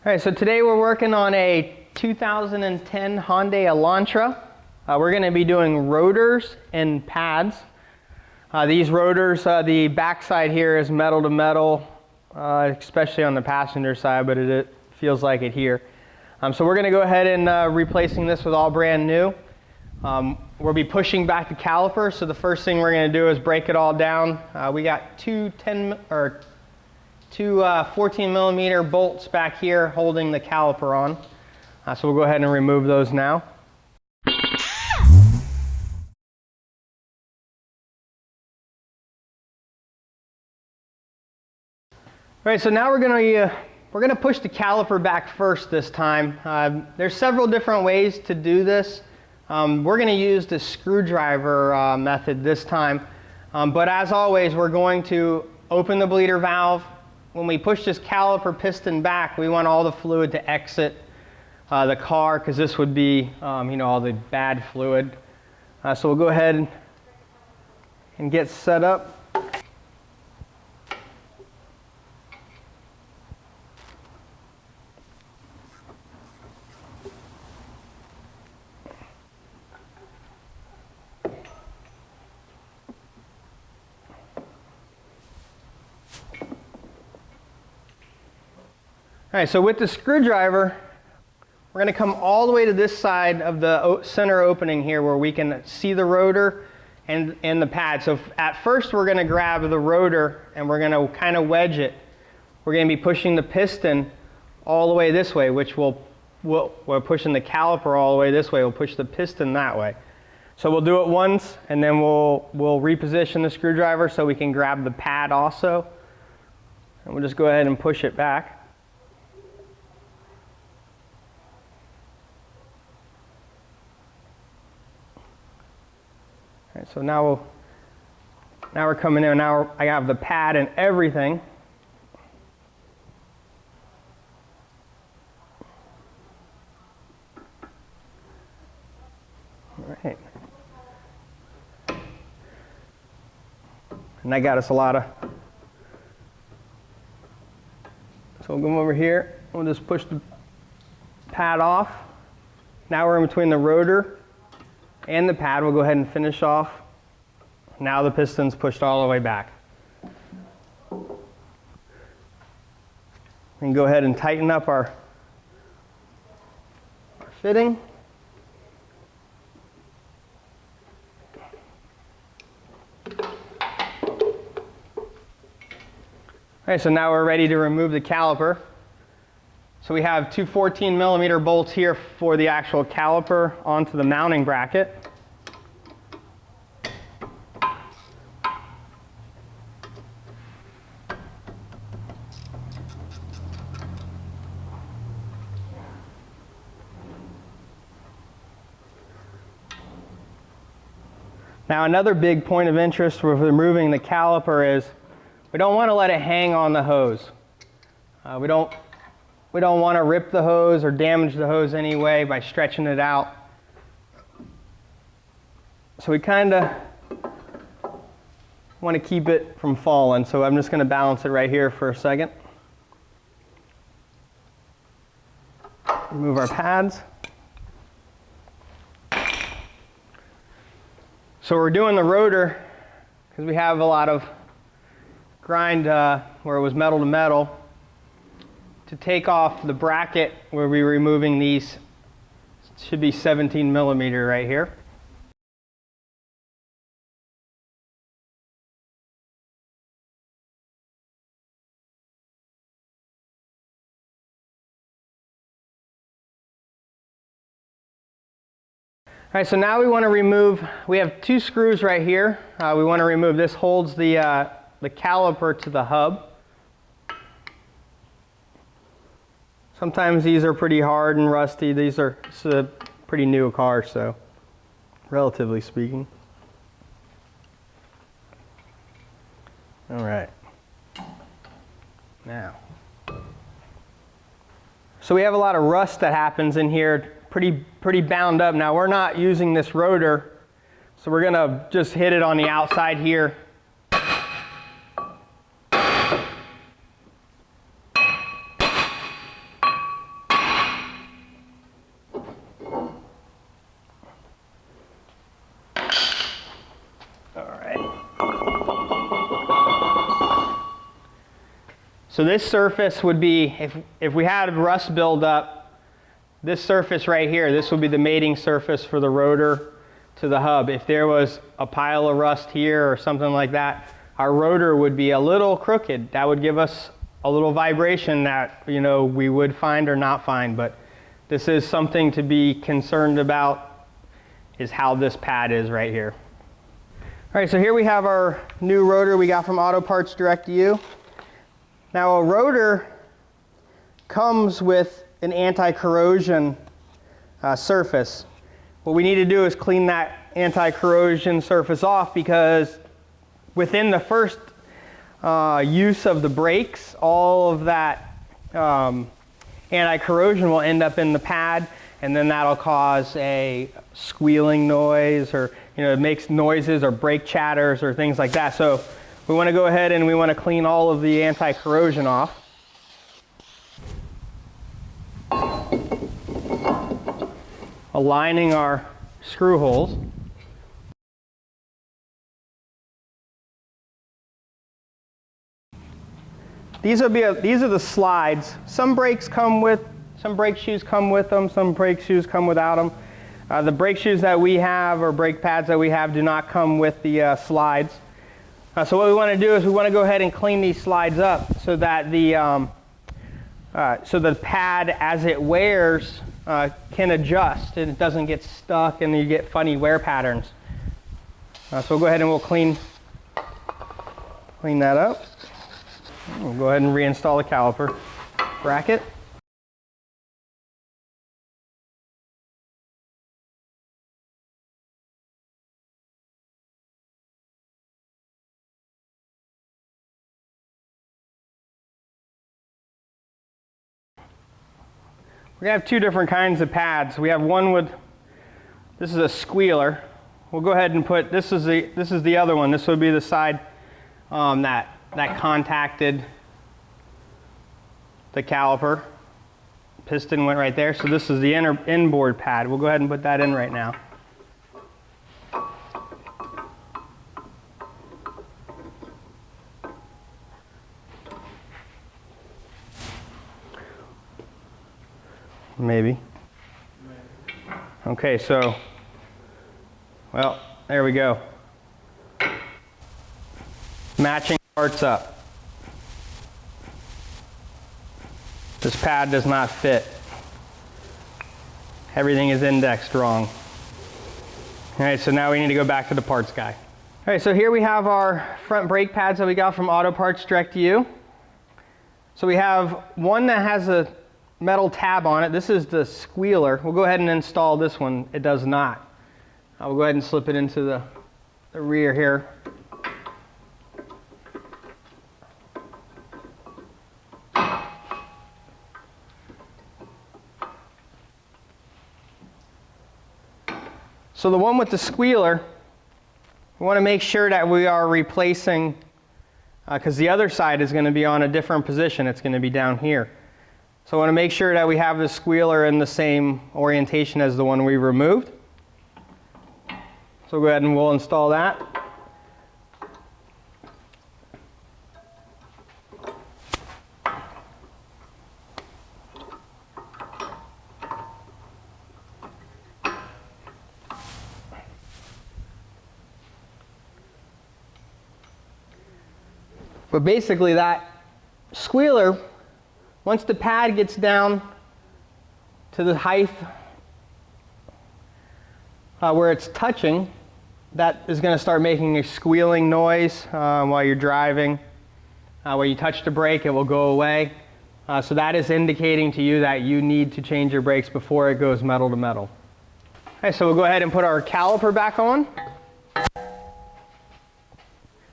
All right, so today we're working on a 2010 Hyundai Elantra. We're going to be doing rotors and pads. These rotors, the backside here is metal to metal, especially on the passenger side, but it feels like it here. So we're going to go ahead and replacing this with all brand new. We'll be pushing back the caliper, so the first thing we're going to do is break it all down. We got two 14 millimeter bolts back here holding the caliper on. So we'll go ahead and remove those now. All right, so now we're gonna push the caliper back first this time. There's several different ways to do this. We're gonna use the screwdriver method this time. But as always, we're going to open the bleeder valve. When we push this caliper piston back, we want all the fluid to exit the car, because this would be all the bad fluid. So we'll go ahead and get set up. All right, so with the screwdriver, we're going to come all the way to this side of the center opening here where we can see the rotor and the pad. So at first we're going to grab the rotor and we're going to kind of wedge it. We're going to be pushing the piston all the way this way, which we're pushing the caliper all the way this way. We'll push the piston that way. So we'll do it once and then we'll reposition the screwdriver so we can grab the pad also. And we'll just go ahead and push it back. Right, so now we're coming in. Now I have the pad and everything. All right. And that got us a lot of. So we'll go over here. We'll just push the pad off. Now we're in between the rotor and the pad. We'll go ahead and finish off. Now the piston's pushed all the way back. We can go ahead and tighten up our fitting. All right, so now we're ready to remove the caliper. So we have two 14 millimeter bolts here for the actual caliper onto the mounting bracket. Now another big point of interest with removing the caliper is we don't want to let it hang on the hose. We don't want to rip the hose or damage the hose anyway by stretching it out. So we kind of want to keep it from falling. So I'm just going to balance it right here for a second. Remove our pads. So we're doing the rotor because we have a lot of grind where it was metal to metal. To take off the bracket, we'll be removing these, should be 17 millimeter right here. All right, so now we want to remove, we have two screws right here. We want to remove, this holds the caliper to the hub. Sometimes these are pretty hard and rusty. It's a pretty new car, so relatively speaking. All right. Now, so we have a lot of rust that happens in here, pretty bound up. Now we're not using this rotor, so we're gonna just hit it on the outside here. So this surface would be, if we had rust build up, this surface right here, this would be the mating surface for the rotor to the hub. If there was a pile of rust here or something like that, our rotor would be a little crooked. That would give us a little vibration that, you know, we would find or not find. But this is something to be concerned about, is how this pad is right here. All right, so here we have our new rotor we got from Auto Parts Direct to You. Now a rotor comes with an anti-corrosion surface. What we need to do is clean that anti-corrosion surface off, because within the first use of the brakes, all of that anti-corrosion will end up in the pad, and then that'll cause a squealing noise, or it makes noises or brake chatters or things like that. So we want to go ahead and we want to clean all of the anti-corrosion off. Aligning our screw holes. These are the slides. Some brake shoes come with them, some brake shoes come without them. The brake shoes that we have, or brake pads that we have, do not come with the slides. So what we want to do is we want to go ahead and clean these slides up so that the pad, as it wears, can adjust and it doesn't get stuck and you get funny wear patterns. So we'll go ahead and we'll clean that up. We'll go ahead and reinstall the caliper bracket. We have two different kinds of pads. We have one with, this is a squealer. We'll go ahead and put, this is the other one. This would be the side that contacted the caliper. Piston went right there. So this is the inboard pad. We'll go ahead and put that in right now. Maybe. Okay, so, well, there we go. Matching parts up. This pad does not fit. Everything is indexed wrong. All right, so now we need to go back to the parts guy. All right, so here we have our front brake pads that we got from Auto Parts Direct to You. So we have one that has a metal tab on it. This is the squealer. We'll go ahead and install this one. It does not. We'll go ahead and slip it into the rear here. So the one with the squealer, we want to make sure that we are replacing, because the other side is going to be on a different position. It's going to be down here. So I want to make sure that we have the squealer in the same orientation as the one we removed. So we'll go ahead and we'll install that. But basically that squealer, once the pad gets down to the height where it's touching, that is going to start making a squealing noise while you're driving. When you touch the brake, it will go away. So that is indicating to you that you need to change your brakes before it goes metal to metal. Okay, so we'll go ahead and put our caliper back on.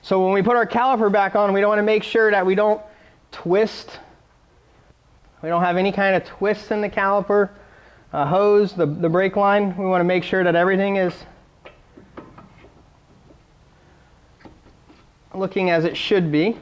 So when we put our caliper back on, we don't want to make sure that we don't twist. We don't have any kind of twists in the caliper hose, the brake line. We want to make sure that everything is looking as it should be.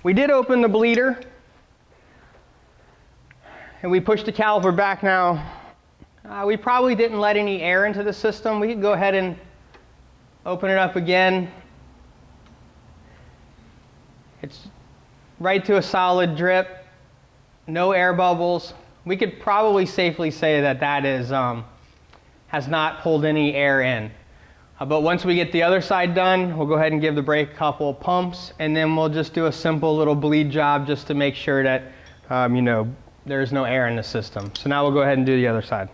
We did open the bleeder and we pushed the caliper back now. We probably didn't let any air into the system. We could go ahead and Open it up again. It's right to a solid drip, no air bubbles. We could probably safely say that that is, has not pulled any air in. But once we get the other side done, we'll go ahead and give the brake a couple of pumps, and then we'll just do a simple little bleed job just to make sure that, you know, there's no air in the system. So now we'll go ahead and do the other side.